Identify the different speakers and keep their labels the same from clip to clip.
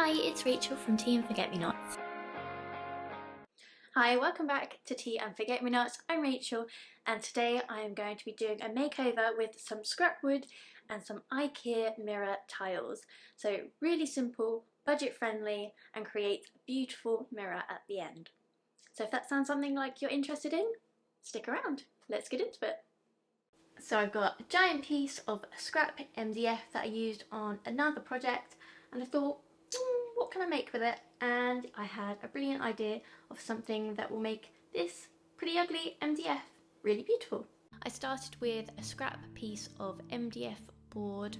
Speaker 1: Hi, it's Rachel from Tea and Forget-Me-Nots. Hi, welcome back to Tea and Forget-Me-Nots. I'm Rachel and today I am going to be doing a makeover with some scrap wood and some IKEA mirror tiles. So really simple, budget friendly, and creates a beautiful mirror at the end. So if that sounds something like you're interested in, stick around. Let's get into it. So I've got a giant piece of scrap MDF that I used on another project, and I thought, what can I make with it? And I had a brilliant idea of something that will make this pretty ugly MDF really beautiful. I started with a scrap piece of MDF board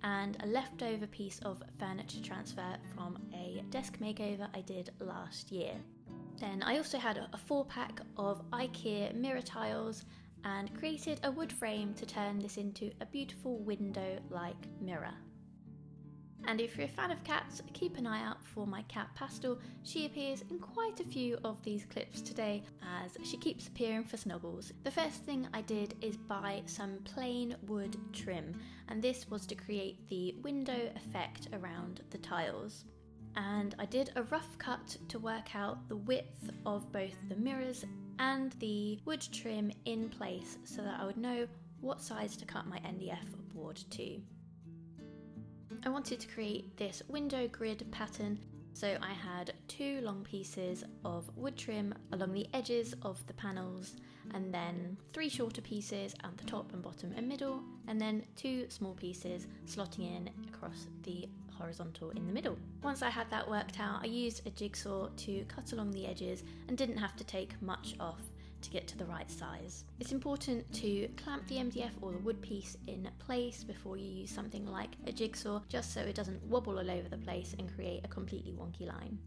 Speaker 1: and a leftover piece of furniture transfer from a desk makeover I did last year. Then I also had a 4-pack of IKEA mirror tiles and created a wood frame to turn this into a beautiful window-like mirror. And if you're a fan of cats, keep an eye out for my cat Pastel. She appears in quite a few of these clips today as she keeps appearing for snuggles. The first thing I did is buy some plain wood trim, and this was to create the window effect around the tiles. And I did a rough cut to work out the width of both the mirrors and the wood trim in place so that I would know what size to cut my MDF board to. I wanted to create this window grid pattern, so I had 2 long pieces of wood trim along the edges of the panels, and then 3 shorter pieces at the top and bottom and middle, and then 2 small pieces slotting in across the horizontal in the middle. Once I had that worked out, I used a jigsaw to cut along the edges and didn't have to take much off to get to the right size. It's important to clamp the MDF or the wood piece in place before you use something like a jigsaw, just so it doesn't wobble all over the place and create a completely wonky line.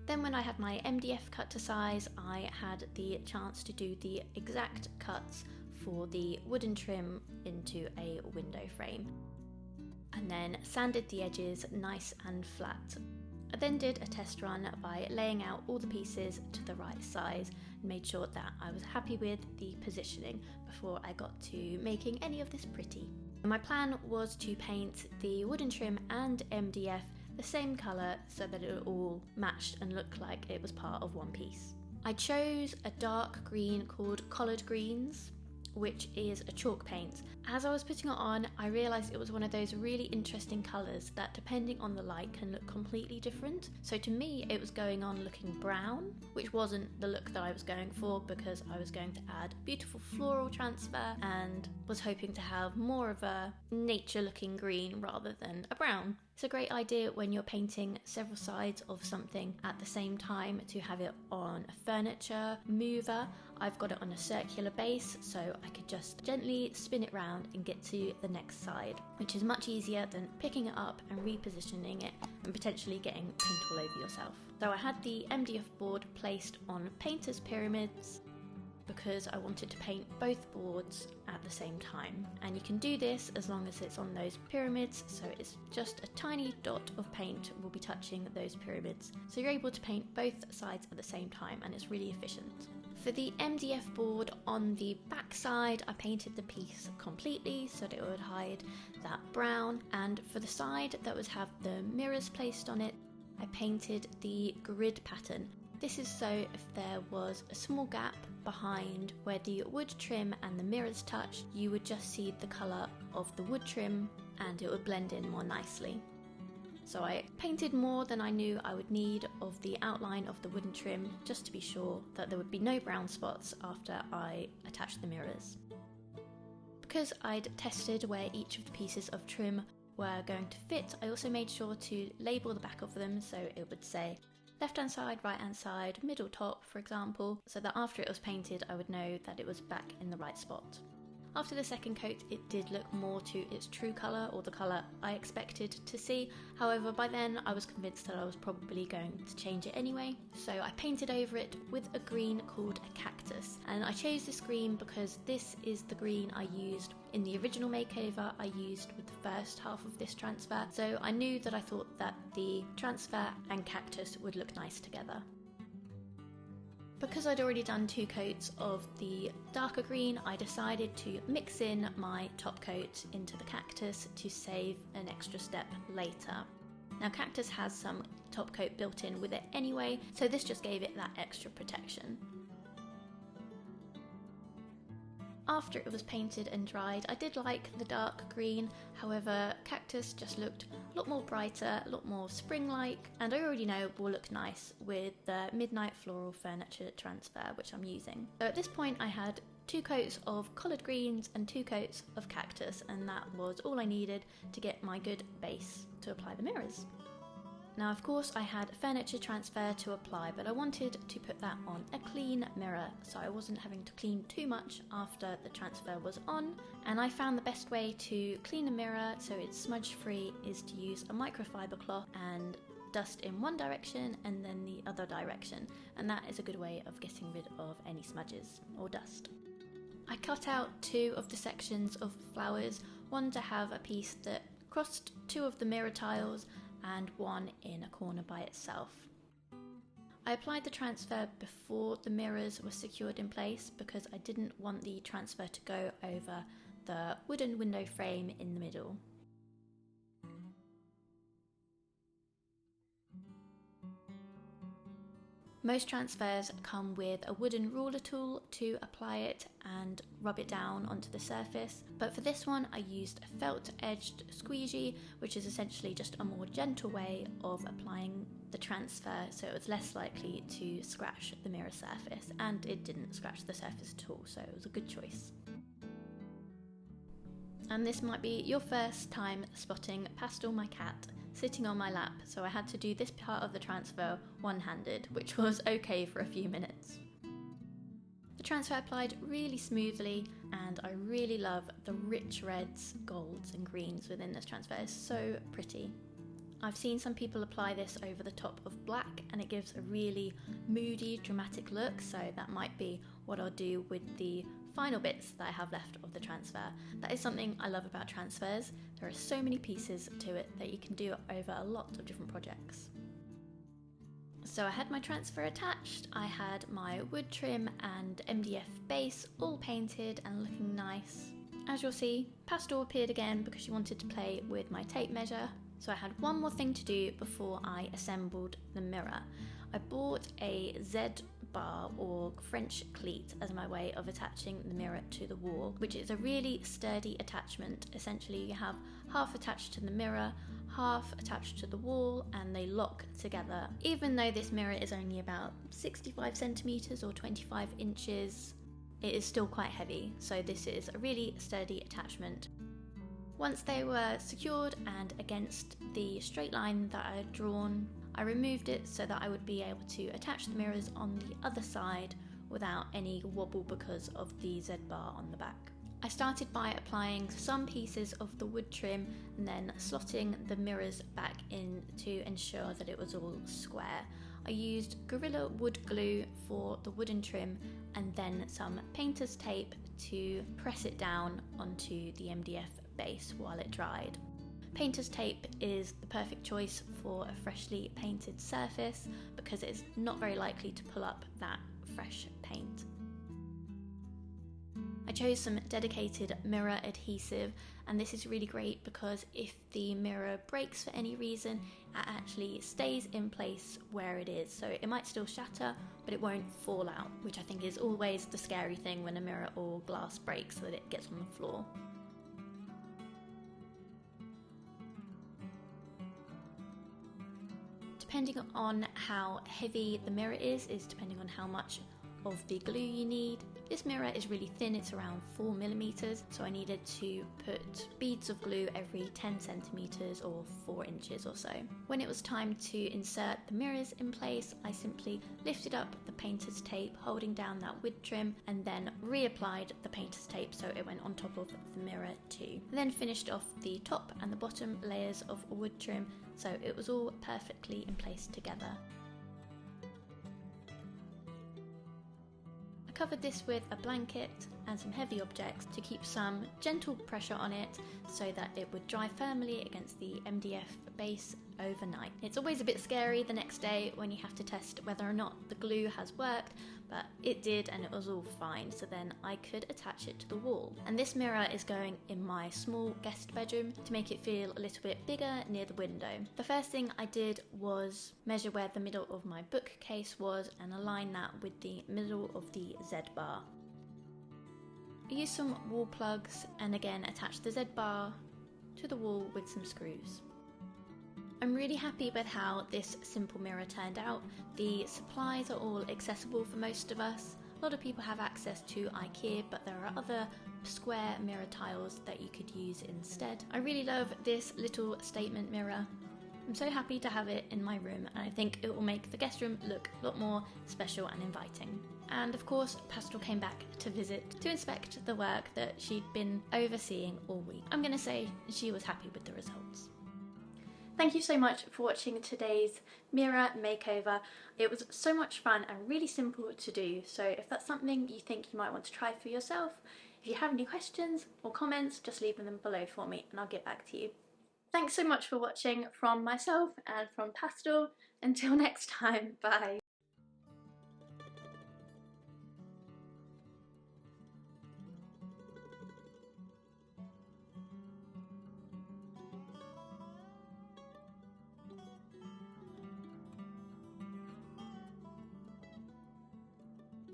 Speaker 1: Then when I had my MDF cut to size, I had the chance to do the exact cuts for the wooden trim into a window frame, and then sanded the edges nice and flat. I then did a test run by laying out all the pieces to the right size and made sure that I was happy with the positioning before I got to making any of this pretty. My plan was to paint the wooden trim and MDF the same colour so that it all matched and looked like it was part of one piece. I chose a dark green called Collard Greens, which is a chalk paint. As I was putting it on, I realised it was one of those really interesting colours that depending on the light can look completely different. So to me it was going on looking brown, which wasn't the look that I was going for because I was going to add beautiful floral transfer and was hoping to have more of a nature looking green rather than a brown. It's a great idea when you're painting several sides of something at the same time to have it on a furniture mover. I've got it on a circular base, so I could just gently spin it round and get to the next side, which is much easier than picking it up and repositioning it and potentially getting paint all over yourself. So I had the MDF board placed on painter's pyramids because I wanted to paint both boards at the same time, and you can do this as long as it's on those pyramids, so it's just a tiny dot of paint will be touching those pyramids, so you're able to paint both sides at the same time and it's really efficient. For the MDF board on the back side, I painted the piece completely so that it would hide that brown, and for the side that would have the mirrors placed on it, I painted the grid pattern. This is so if there was a small gap behind where the wood trim and the mirrors touch, you would just see the colour of the wood trim and it would blend in more nicely. So I painted more than I knew I would need of the outline of the wooden trim just to be sure that there would be no brown spots after I attached the mirrors. Because I'd tested where each of the pieces of trim were going to fit, I also made sure to label the back of them so it would say left hand side, right hand side, middle top for example, so that after it was painted I would know that it was back in the right spot. After the second coat it did look more to its true colour, or the colour I expected to see. However, by then I was convinced that I was probably going to change it anyway, so I painted over it with a green called a cactus. And I chose this green because this is the green I used in the original makeover I used with the first half of this transfer, so I knew that I thought that the transfer and cactus would look nice together. Because I'd already done 2 coats of the darker green, I decided to mix in my top coat into the cactus to save an extra step later. Now Cactus has some top coat built in with it anyway, so this just gave it that extra protection. After it was painted and dried, I did like the dark green, however Cactus just looked a lot more brighter, a lot more spring-like, and I already know will look nice with the Midnight Floral Furniture Transfer which I'm using. So at this point I had 2 coats of collared greens and 2 coats of Cactus, and that was all I needed to get my good base to apply the mirrors. Now of course I had furniture transfer to apply, but I wanted to put that on a clean mirror so I wasn't having to clean too much after the transfer was on, and I found the best way to clean a mirror so it's smudge free is to use a microfiber cloth and dust in one direction and then the other direction, and that is a good way of getting rid of any smudges or dust. I cut out 2 of the sections of flowers, one to have a piece that crossed 2 of the mirror tiles and one in a corner by itself. I applied the transfer before the mirrors were secured in place because I didn't want the transfer to go over the wooden window frame in the middle. Most transfers come with a wooden ruler tool to apply it and rub it down onto the surface, but for this one I used a felt edged squeegee, which is essentially just a more gentle way of applying the transfer so it was less likely to scratch the mirror surface, and it didn't scratch the surface at all, so it was a good choice. And this might be your first time spotting Pastel my cat sitting on my lap, so I had to do this part of the transfer one-handed, which was okay for a few minutes. The transfer applied really smoothly, and I really love the rich reds, golds and greens within this transfer. It's so pretty. I've seen some people apply this over the top of black and it gives a really moody, dramatic look, so that might be what I'll do with the final bits that I have left of the transfer. That is something I love about transfers. There are so many pieces to it that you can do over a lot of different projects. So I had my transfer attached, I had my wood trim and MDF base all painted and looking nice. As you'll see, Pastel appeared again because she wanted to play with my tape measure. So I had one more thing to do before I assembled the mirror. I bought a Z bar or French cleat as my way of attaching the mirror to the wall, which is a really sturdy attachment. Essentially you have half attached to the mirror, half attached to the wall, and they lock together. Even though this mirror is only about 65 centimeters or 25 inches, it is still quite heavy, so this is a really sturdy attachment. Once they were secured and against the straight line that I had drawn, I removed it so that I would be able to attach the mirrors on the other side without any wobble because of the Z-bar on the back. I started by applying some pieces of the wood trim and then slotting the mirrors back in to ensure that it was all square. I used Gorilla Wood Glue for the wooden trim and then some painter's tape to press it down onto the MDF base while it dried. Painter's tape is the perfect choice for a freshly painted surface because it's not very likely to pull up that fresh paint. I chose some dedicated mirror adhesive, and this is really great because if the mirror breaks for any reason, it actually stays in place where it is. So it might still shatter, but it won't fall out, which I think is always the scary thing when a mirror or glass breaks, that it gets on the floor. Depending on how heavy the mirror is depending on how much of the glue you need. This mirror is really thin, it's around 4mm, so I needed to put beads of glue every 10 centimeters or 4 inches or so. When it was time to insert the mirrors in place, I simply lifted up the painter's tape, holding down that wood trim, and then reapplied the painter's tape so it went on top of the mirror too. Then finished off the top and the bottom layers of wood trim so it was all perfectly in place together. Covered this with a blanket and some heavy objects to keep some gentle pressure on it so that it would dry firmly against the MDF base overnight. It's always a bit scary the next day when you have to test whether or not the glue has worked, but it did and it was all fine, so then I could attach it to the wall. And this mirror is going in my small guest bedroom to make it feel a little bit bigger near the window. The first thing I did was measure where the middle of my bookcase was and align that with the middle of the Z bar. I used some wall plugs and again attached the Z bar to the wall with some screws. I'm really happy with how this simple mirror turned out. The supplies are all accessible for most of us. A lot of people have access to IKEA, but there are other square mirror tiles that you could use instead. I really love this little statement mirror. I'm so happy to have it in my room, and I think it will make the guest room look a lot more special and inviting. And of course, Pastel came back to visit to inspect the work that she'd been overseeing all week. I'm gonna say she was happy with the results. Thank you so much for watching today's mirror makeover. It was so much fun and really simple to do, so if that's something you think you might want to try for yourself, if you have any questions or comments, just leave them below for me and I'll get back to you. Thanks so much for watching from myself and from Pastel. Until next time, bye.